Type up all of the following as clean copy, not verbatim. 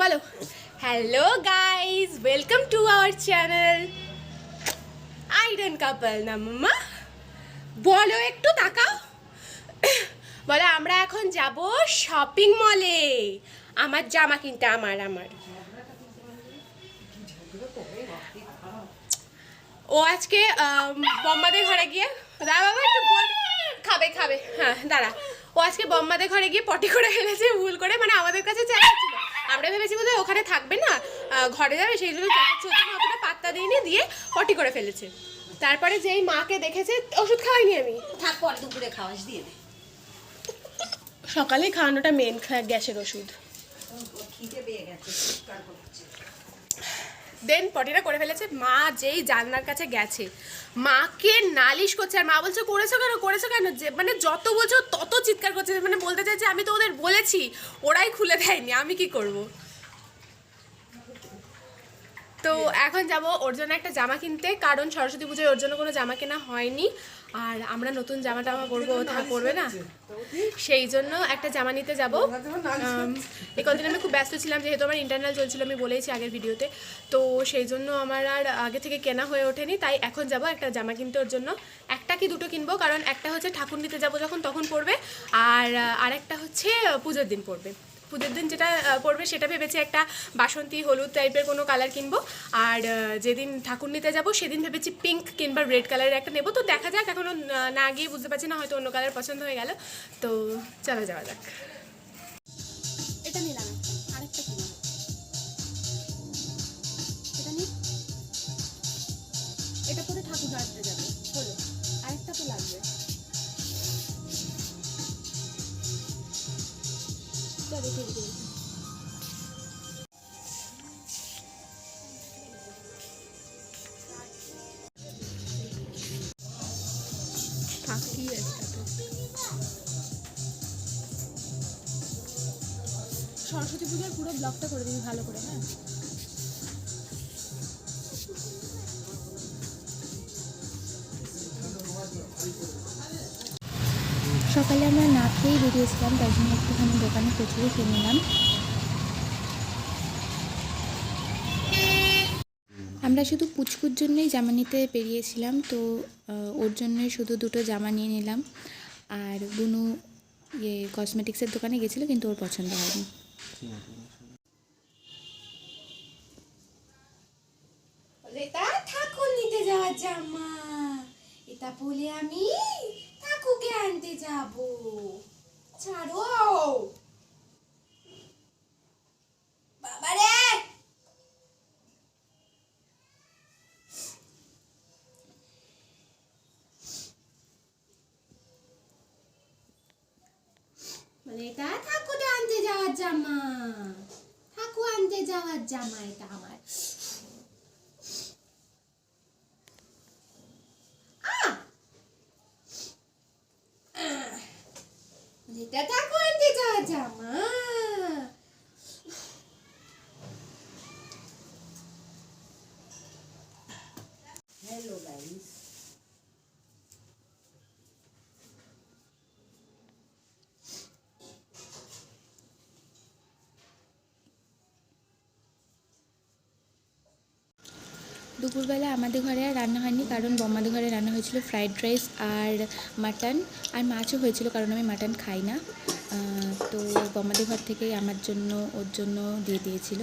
বলো hello guys, welcome to our channel Aiden couple না মাম্মা। বলো একটু তাকাও। বলো আমরা এখন যাব শপিং মলে আমার জামা কিনতে। আমার ও আজকে বম্মাদের ঘরে গিয়ে দাঁড়া বাবা একটু বল। খাবে হ্যাঁ দাঁড়া। ও আজকে বম্মাদের ঘরে গিয়ে পটি করে ফেলেছে ভুল করে, মানে আমাদের কাছে চাইছিল। আমরা ভেবেছি বোধহয় ওখানে থাকবে না, ঘরে যাবে, সেই জন্য অতটা পাত্তা দিইনি, দিয়ে পটি করে ফেলেছে। তারপরে যেই মাকে দেখেছে, ওষুধ খাওয়াইনি আমি। থাক পরে দুপুরে খাওয়াস দিয়ে দে। সকালেই খাওয়ানোটা মেন, গ্যাসের ওষুধ। খিদে পেয়ে গেছে, চিৎকার করছে। দেন পটিটা করে ফেলেছে। মা যেই জানলার কাছে গেছে মাকে নালিশ করছে, আর মা বলছে করেছো কেন, যে মানে যত বলছো তত চিৎকার করছে, মানে বলতে চাইছে আমি তো ওদের বলেছি, ওরাই খুলে দেয়নি, আমি কি করব। তো এখন যাব ওর জন্য একটা জামা কিনতে, কারণ সরস্বতী পুজোয় ওর জন্য কোনো জামা কেনা হয়নি, আর আমরা নতুন জামা টামা করবো, ও করবে না, সেই জন্য একটা জামা নিতে যাব। এই কদিন আমি খুব ব্যস্ত ছিলাম, যেহেতু আমার ইন্টারনাল চলছিল, আমি বলেইছি আগের ভিডিওতে, তো সেই জন্য আমার আর আগে থেকে কেনা হয়ে ওঠেনি। তাই এখন যাব একটা জামা কিনতে ওর জন্য। একটা কি দুটো কিনবো, কারণ একটা হচ্ছে ঠাকুর নিতে যাবো যখন তখন পরবে, আর আরেকটা হচ্ছে পুজোর দিন পরবে। পুজোর দিন যেটা পরবে সেটা ভেবেছি একটা বাসন্তী হলুদ টাইপের কোনো কালার কিনবো, আর যেদিন ঠাকুর নিতে যাবো সেদিন ভেবেছি পিঙ্ক কিংবা রেড কালারের একটা নেবো। তো দেখা যাক, এখনও না গিয়ে বুঝতে পারছি না, হয়তো অন্য কালার পছন্দ হয়ে গেল। তো চলো যাওয়া যাক। এটা নিলাম, আরেকটা কিনবো, এটা নিই, এটা পরে ঠাকুর আনতে যাবে, হলো আরেকটা তো লাগবে। চলো ঠিক আছে। সরস্বতী পুজোর পুরো ব্লগটা করে দিবি ভালো করে, হ্যাঁ। সকালে আমরা না খেয়েই বেরিয়েছিলাম, তাই জন্য একটুখানি দোকানে কচুরি কিনে নিলাম। আমরা শুধু পুচকুর জন্যই জামা নিতে বেরিয়েছিলাম, তো ওর জন্যই শুধু দুটো জামা নিয়ে নিলাম। আর বুনু কসমেটিক্সের দোকানে গেছিলো, কিন্তু ওর পছন্দ হয়নি। এটা ঠাকুর নিতে যাওয়ার জামা, এটা বলে আমি ঠাকুরকে আনতে যাব। ছাড়ো বাবারে। মানে এটা ঠাকুর আনতে যাওয়ার জামা, ঠাকুর আনতে যাওয়ার জামা, এটা আমার। এটা ঠাকুর আনতে যাওয়ার জামা। হ্যালো গাইস, দুপুরবেলা আমাদের ঘরে আর রান্না হয়নি, কারণ বম্মাদের ঘরে রান্না হয়েছিল ফ্রাইড রাইস আর মাটন, আর মাছও হয়েছিল, কারণ আমি মাটন খাই না। তো বম্মাদের ঘর থেকেই আমার জন্য ওর জন্য দিয়ে দিয়েছিল।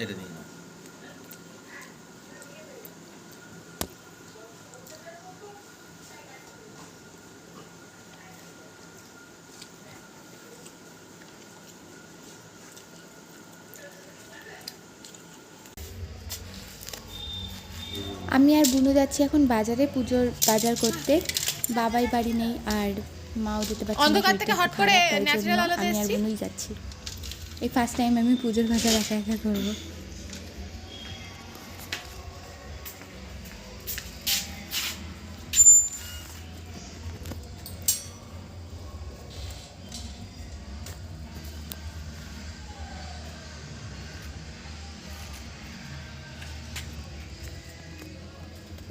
এটা নিয়ে নাও। আমি আর বুনু যাচ্ছি এখন বাজারে পুজোর বাজার করতে। বাবাই বাড়ি নেই, আর মাও যেতে পারছে না, অন্ধকার থেকে হট করে ন্যাচারাল আলোতে আমি আর বুনুই যাচ্ছি। এই ফার্স্ট টাইম আমি পুজোর বাজার একা একা করবো।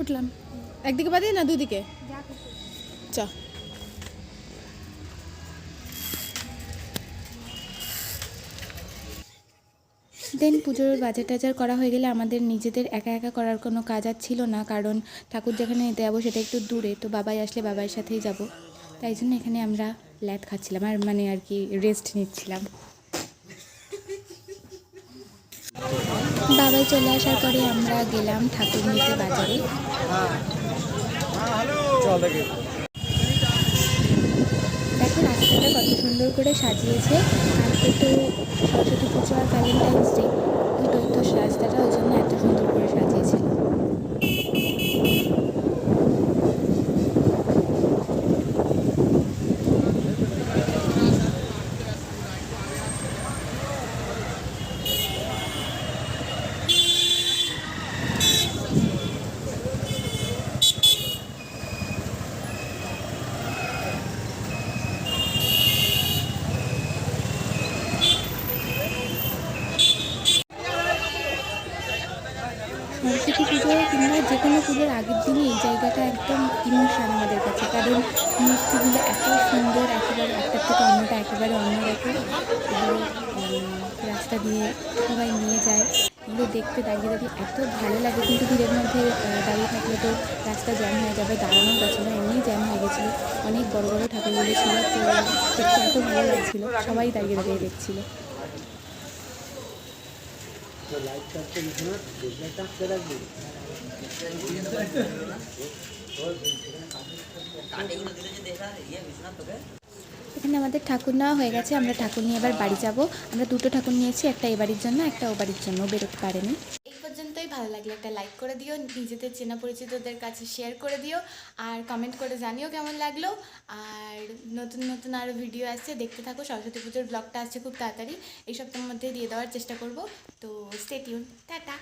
উঠলাম। একদিকে পা দিয়ে না দুদিকে? চ। দেন পুজোর বাজার টাজার করা হয়ে গেলে আমাদের নিজেদের একা একা করার কোনো কাজ আর ছিল না, কারণ ঠাকুর যেখানে নিতে যাবো সেটা একটু দূরে, তো বাবাই আসলে বাবার সাথেই যাব। তাই জন্য এখানে আমরা ল্যাদ খাচ্ছিলাম আর মানে আর কি রেস্ট নিচ্ছিলাম। বাবাই চলে আসার পরে আমরা গেলাম ঠাকুর নিতে বাজারে। দেখো রাস্তাটা কত সুন্দর করে সাজিয়েছে। আজকে তো সরস্বতী পুজো আর ভ্যালেন্টাইন্স ডে, দুটোই তো রাস্তাটা ওই জন্য এত সুন্দর করে সাজিয়েছিল। সরস্বতী পুজো কিংবা যে কোনো পুজোর আগের দিনে এই জায়গাটা একদম ইমোশন আমাদের কাছে, কারণ মূর্তিগুলো এত সুন্দর, একেবারে একটার থেকে অন্যটা একেবারে অন্যরকম। এগুলো রাস্তা দিয়ে সবাই নিয়ে যায়, এগুলো দেখতে দাঁড়িয়ে দাঁড়িয়ে এত ভালো লাগে। কিন্তু ভিড়ের মধ্যে দাঁড়িয়ে থাকলে তো রাস্তা জ্যাম হয়ে যাবে, দাঁড়ানো গেছিলো, এমনিই জ্যাম হয়ে গেছিলো। অনেক বড় বড় ঠাকুরগুলো ছিল, তো দেখতে এত ভালো লাগছিলো, সবাই দাঁড়িয়ে দাঁড়িয়ে দেখছিলো। এখানে আমাদের ঠাকুর নেওয়া হয়ে গেছে, আমরা ঠাকুর নিয়ে এবার বাড়ি যাব। আমরা দুটো ঠাকুর নিয়েছি, একটা এ বাড়ির জন্য, একটা ও বাড়ির জন্য, ও বেরোতে পারেনি। এই পর্যন্তই। ভালো লাগলে একটা লাইক করে দিও, নিজেদের চেনা পরিচিতদের কাছে শেয়ার করে দিও, আর কমেন্ট করে জানিও কেমন লাগলো। আর নতুন নতুন আরও ভিডিও আসছে, দেখতে থাকো। সরস্বতী পুজোর ব্লগটা আসছে খুব তাড়াতাড়ি, এই সপ্তাহের মধ্যে দিয়ে দেওয়ার চেষ্টা করব। তো স্টে টিউন, টাটা।